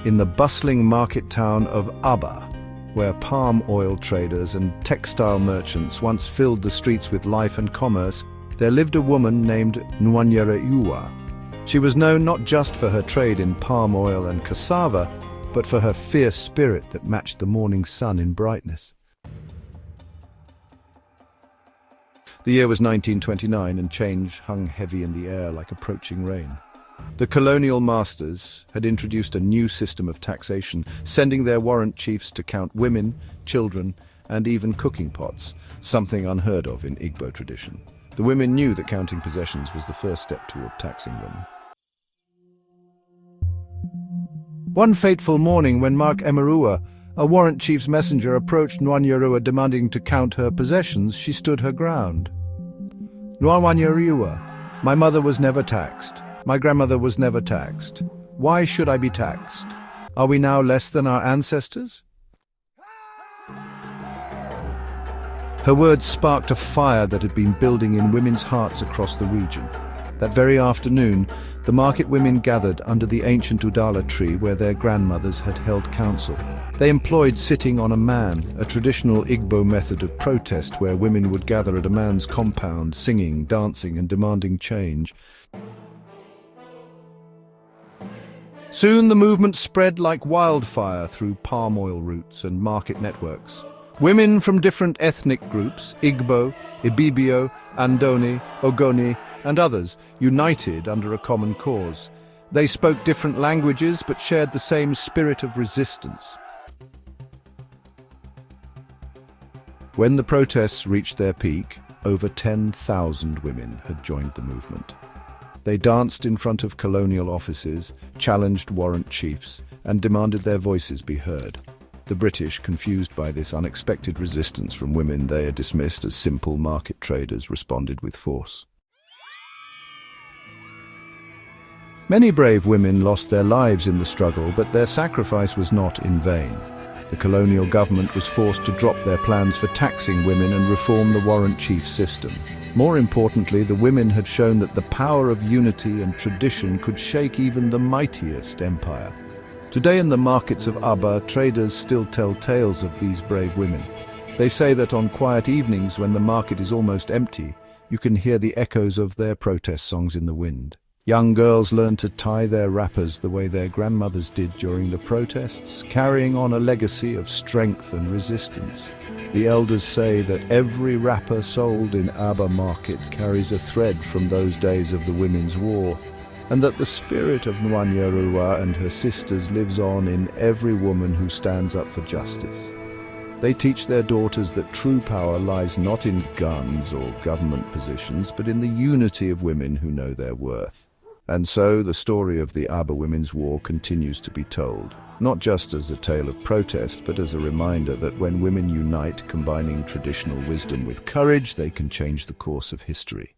in the bustling market town of Aba, where palm oil traders and textile merchants once filled the streets with life and commerce, there lived a woman named Nwanyereuwa. She was known not just for her trade in palm oil and cassava, but for her fierce spirit that matched the morning sun in brightness. The year was 1929, and change hung heavy in the air like approaching rain. The colonial masters had introduced a new system of taxation, sending their warrant chiefs to count women, children, and even cooking pots, something unheard of in Igbo tradition. The women knew that counting possessions was the first step toward taxing them. One fateful morning, when Mark Emeruwa, a warrant chief's messenger, approached Nwanyereuwa demanding to count her possessions, she stood her ground. "Nwanyereuwa, my mother was never taxed. My grandmother was never taxed. Why should I be taxed? Are we now less than our ancestors?" Her words sparked a fire that had been building in women's hearts across the region. That very afternoon, the market women gathered under the ancient Udala tree where their grandmothers had held council. They employed sitting on a man, a traditional Igbo method of protest where women would gather at a man's compound, singing, dancing, and demanding change. Soon the movement spread like wildfire through palm oil routes and market networks. Women from different ethnic groups, Igbo, Ibibio, Andoni, Ogoni, and others, united under a common cause. They spoke different languages but shared the same spirit of resistance. When the protests reached their peak, over 10,000 women had joined the movement. They danced in front of colonial offices, challenged warrant chiefs, and demanded their voices be heard. The British, confused by this unexpected resistance from women they had dismissed as simple market traders, responded with force. Many brave women lost their lives in the struggle, but their sacrifice was not in vain. The colonial government was forced to drop their plans for taxing women and reform the warrant chief system. More importantly, the women had shown that the power of unity and tradition could shake even the mightiest empire. Today in the markets of Aba, traders still tell tales of these brave women. They say that on quiet evenings when the market is almost empty, you can hear the echoes of their protest songs in the wind. Young girls learn to tie their wrappers the way their grandmothers did during the protests, carrying on a legacy of strength and resistance. The elders say that every wrapper sold in Aba market carries a thread from those days of the women's war, and that the spirit of Nwanyereuwa and her sisters lives on in every woman who stands up for justice. They teach their daughters that true power lies not in guns or government positions, but in the unity of women who know their worth. And so the story of the Aba Women's War continues to be told, not just as a tale of protest, but as a reminder that when women unite, combining traditional wisdom with courage, they can change the course of history.